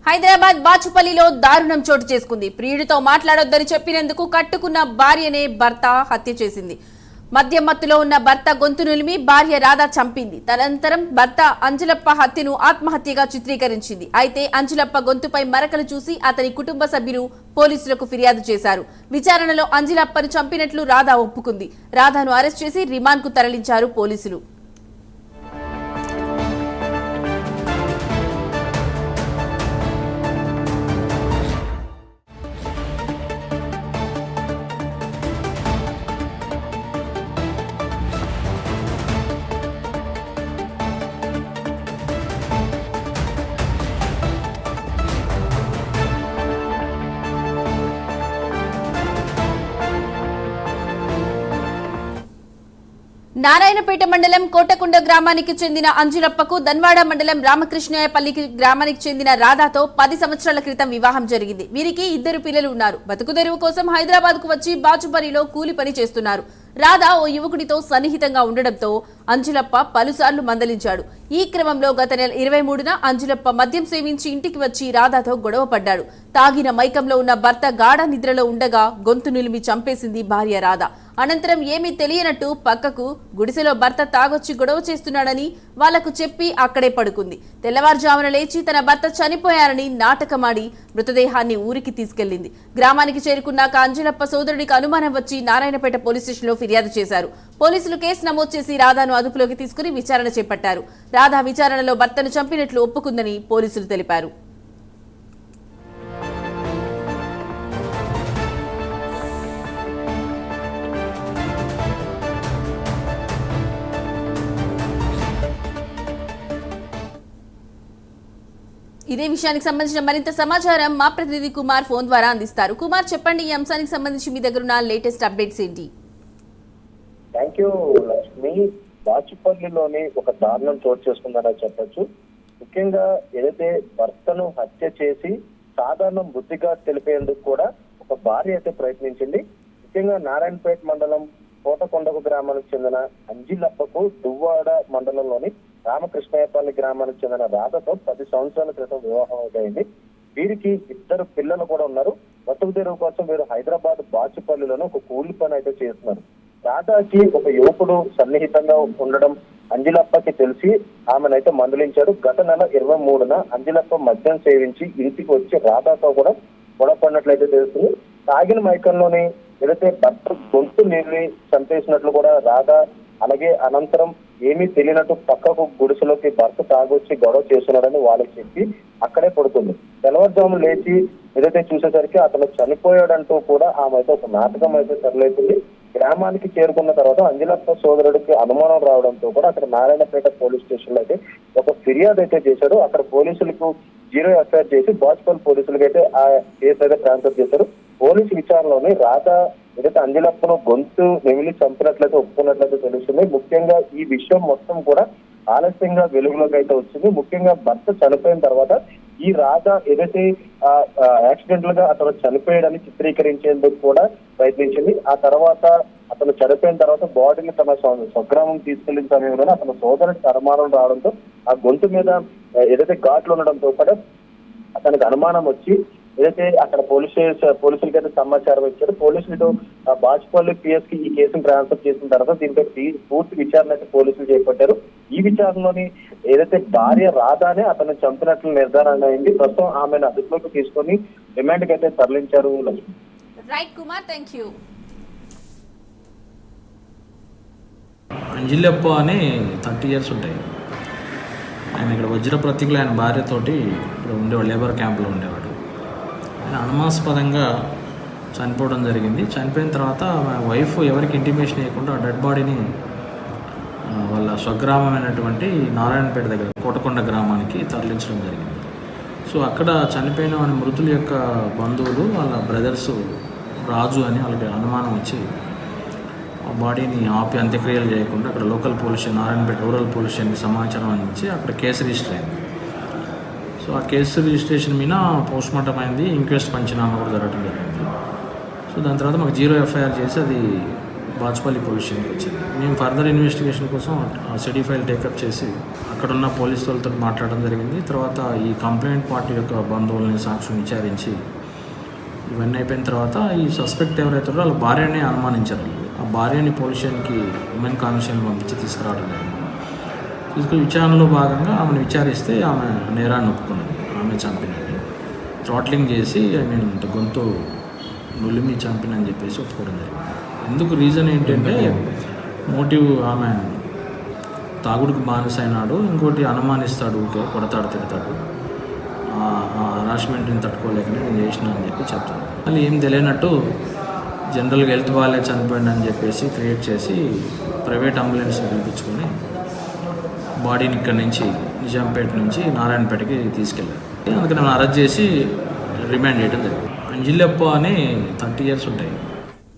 హైదరాబాద్ బాచుపల్లిలో దారుణం చోటు చేసుకుంది. ప్రియుడితో మాట్లాడొద్దని చెప్పినందుకు కట్టుకున్న భార్యనే భర్త హత్య చేసింది. మద్యం మత్తులో ఉన్న భర్త గొంతు నులిమి భార్య రాధా చంపింది. తదనంతరం భర్త అంజలప్ప హత్యను ఆత్మహత్యగా చిత్రీకరించింది. అయితే అంజలప్ప గొంతుపై మరకలు చూసి అతని కుటుంబ సభ్యులు పోలీసులకు ఫిర్యాదు చేశారు. విచారణలో అంజలప్పను చంపినట్లు రాధా ఒప్పుకుంది. రాధాను అరెస్ట్ చేసి రిమాండ్కు తరలించారు పోలీసులు. నారాయణపేట మండలం కోటకొండ గ్రామానికి చెందిన అంజులప్పకు దన్వాడ మండలం రామకృష్ణయ్యపల్లి గ్రామానికి చెందిన రాధాతో 10 సంవత్సరాల క్రితం వివాహం జరిగింది. వీరికి 2 పిల్లలు ఉన్నారు. బతుకుదెరువు కోసం హైదరాబాద్ కు వచ్చి బాచుపల్లిలో కూలి పని చేస్తున్నారు. రాధా ఓ యువకుడితో సన్నిహితంగా ఉండడంతో అంజులప్ప పలుసార్లు మందలించాడు. ఈ క్రమంలో గత నెల 23న అంజులప్ప మద్యం సేవించి ఇంటికి వచ్చి రాధాతో గొడవ పడ్డాడు. తాగిన మైకంలో ఉన్న భర్త గాఢ నిద్రలో ఉండగా గొంతు నిలిమి చంపేసింది భార్య రాధ. అనంతరం ఏమీ తెలియనట్టు పక్కకు గుడిసెలో భర్త తాగొచ్చి గొడవ చేస్తున్నాడని వాళ్లకు చెప్పి అక్కడే పడుకుంది. తెల్లవారుజామున లేచి తన భర్త చనిపోయారని నాటకమాడి మృతదేహాన్ని ఊరికి తీసుకెళ్లింది. గ్రామానికి చేరుకున్నాక అంజలప్ప సోదరుడికి అనుమానం వచ్చి నారాయణపేట పోలీస్ స్టేషన్లో ఫిర్యాదు చేశారు. పోలీసులు కేసు నమోదు చేసి రాధాను అదుపులోకి తీసుకుని విచారణ చేపట్టారు. రాధా విచారణలో భర్తను చంపినట్లు ఒప్పుకుందని పోలీసులు తెలిపారు. ఇదే విషయానికి సంబంధించిన మరింత సమాచారం మా ప్రతినిధి కుమార్ ఫోన్ ద్వారా అందిస్తారు. కుమార్, చెప్పండి, ఈ అంశానికి సంబంధించి మీ దగ్గర ఉన్న లేటెస్ట్ అప్డేట్స్ ఏంటి? Thank you Lakshmi. బాచుపల్లిలోని ఒక దారుణం చోటు చేసుకుందని చెప్పొచ్చు. ముఖ్యంగా ఏదైతే భర్తను హత్య చేసి సాధారణ బుద్ధిగా తెలిపేందుకు కూడా ఒక భార్య అయితే ప్రయత్నించింది. ముఖ్యంగా నారాయణపేట మండలం కోటకొండకు గ్రామానికి చెందిన అంజిలప్పకు దువ్వాడ మండలంలోని రామకృష్ణయ్యపల్లి గ్రామానికి చెందిన రాధతో 10 సంవత్సరాల క్రితం వివాహం అయింది. వీరికి 2 పిల్లలు కూడా ఉన్నారు. బతుకు తెరువు కోసం వీరు హైదరాబాద్ బాచుపల్లిలోనే ఒక కూలి పని అయితే చేస్తున్నారు. రాధాకి ఒక యువకుడు సన్నిహితంగా ఉండడం అంజిలప్పకి తెలిసి ఆమెనైతే మందలించాడు. గత నెల 23న అంజిలప్ప మద్యం సేవించి ఇంటికి వచ్చి రాధాతో కూడా గొడవ పడినట్లయితే తెలుస్తుంది. తాగిన మైకంలోని ఏదైతే భర్త గొంతు నీళ్ళి చంపేసినట్లు కూడా రాధా, అలాగే అనంతరం ఏమీ తెలియనట్టు పక్కకు గుడిసెలోకి భర్త తాగొచ్చి గొడవ చేస్తున్నాడని వాళ్ళకి చెప్పి అక్కడే పడుతుంది. తెల్లవారుజాము లేచి ఏదైతే చూసేసరికి అతను చనిపోయాడంటూ కూడా ఆమె అయితే ఒక నాటకం అయితే తరలేతుంది. గ్రామానికి చేరుకున్న తర్వాత అంజలప్ప సోదరుడికి అనుమానం రావడంతో కూడా అక్కడ నారాయణపేట పోలీస్ స్టేషన్ లో అయితే ఒక ఫిర్యాదు అయితే చేశాడు. అక్కడ పోలీసులకు 0 ఎఫ్ఐఆర్ చేసి బాచుపల్లి పోలీసులకు అయితే ఆ కేసు అయితే ట్రాన్స్ఫర్ చేశారు. పోలీసు విచారణలోని రాధా ఏదైతే అంజలప్పను గొంతు నెమిలి చంపినట్లయితే ఒప్పుకున్నట్లయితే తెలుస్తుంది. ముఖ్యంగా ఈ విషయం మొత్తం కూడా ఆలస్యంగా వెలుగులోకి అయితే వచ్చింది. ముఖ్యంగా భర్త చనిపోయిన తర్వాత ఈ రాధా ఏదైతే యాక్సిడెంటల్ గా అతను చనిపోయాడని చిత్రీకరించేందుకు కూడా ప్రయత్నించింది. ఆ తర్వాత అతను చనిపోయిన తర్వాత బాడీని తన స్వగ్రామం తీసుకెళ్లిన సమయంలో అతని సోదరుడికి అనుమానం రావడంతో ఆ గొంతు మీద ఏదైతే ఘాట్లు ఉండడంతో కూడా అతనికి అనుమానం వచ్చి ఏదైతే అక్కడ పోలీసులకి అయితే సమాచారం ఇచ్చారు. పోలీసులు బాచుపల్లి పిఎస్ కి ఈ కేసును ట్రాన్స్ఫర్ చేసిన తర్వాత దీనిపై పూర్తి విచారణ అయితే పోలీసులు చేపట్టారు. ఈ విచారణలోని ఏదైతే భార్య రాధానే అతను చంపినట్లు నిర్ధారణ అయింది. ప్రస్తుతం ఆమెను అదుపులోకి తీసుకొని రిమాండ్ కి అయితే తరలించారు. Right Kumar, thank you. Anjilappa అని 30 years ఉంటాయి. ఆయన ఇక్కడ వజ్ర ప్రతీకులు ఆయన భార్యతోటి ఇక్కడ ఉండేవాడు, లేబర్ క్యాంప్లో ఉండేవాడు. ఆయన అనుమానాస్పదంగా చనిపోవడం జరిగింది. చనిపోయిన తర్వాత వైఫ్ ఎవరికి ఇంటిమేషన్ ఇవ్వకుండా డెడ్ బాడీని వాళ్ళ స్వగ్రామమైనటువంటి నారాయణపేట దగ్గర కోటకొండ గ్రామానికి తరలించడం జరిగింది. సో అక్కడ చనిపోయిన వాడి మృతుల యొక్క బంధువులు వాళ్ళ బ్రదర్స్ రాజు అని వాళ్ళకి అనుమానం వచ్చి ఆ బాడీని ఆపి అంత్యక్రియలు చేయకుండా అక్కడ local police station Narayanpet rural police స్టేషన్కి సమాచారం అందించి అక్కడ కేసు రిజిస్టర్ అయింది. సో ఆ కేసు రిజిస్ట్రేషన్ మీద పోస్ట్మార్టం అయింది, ఇంక్వెస్ట్ పంచనామా కూడా జరగడం జరిగింది. సో దాని తర్వాత మాకు 0 ఎఫ్ఐఆర్ చేసి అది బాచుపల్లి పోలీస్ స్టేషన్కి వచ్చింది. మేము ఫర్దర్ ఇన్వెస్టిగేషన్ కోసం సిటీ ఫైల్ టేకప్ చేసి అక్కడ అక్కడున్న పోలీసు వాళ్ళతో మాట్లాడడం జరిగింది. తర్వాత ఈ కంప్లైంట్ పార్టీ యొక్క బంధువులని సాక్షులు విచారించి ఇవన్నీ అయిపోయిన తర్వాత ఈ సస్పెక్ట్ ఎవరైతే వాళ్ళ భార్యని అనుమానించారు. ఆ భార్యని పోలీస్ స్టేషన్కి ఉమెన్ కమిషన్ పంపించి తీసుకురావడం జరిగింది. విచారణలో భాగంగా ఆమెను విచారిస్తే ఆమె నేరాన్ని ఒప్పుకున్నది. ఆమె చంపినది థ్రాట్లింగ్ చేసి గొంతు నులిమి చంపినని చెప్పేసి ఒప్పుకోవడం జరిగింది. ఎందుకు రీజన్ ఏంటంటే మోటివ్ ఆమె తాగుడికి బానిస అయినాడు, ఇంకోటి అనుమానిస్తాడు, ఊకే కొడతాడు, తిడతాడు, హరాస్మెంట్ని తట్టుకోలేకనే నేను చేసిన అని చెప్పి చెప్తాను. మళ్ళీ ఏం తెలియనట్టు జనరల్గా హెల్త్ బాగాలే చనిపోయిందని చెప్పేసి క్రియేట్ చేసి ప్రైవేట్ అంబులెన్స్ని పిలిపించుకొని బాడీని ఇక్కడి నుంచి నిజాంపేట నుంచి నారాయణపేటకి తీసుకెళ్ళారు. అందుకని నన్ను అరెస్ట్ చేసి రిమాండ్ చేయడం జరిగింది. అంజిలప్ప అని 30 years ఉంటాయి.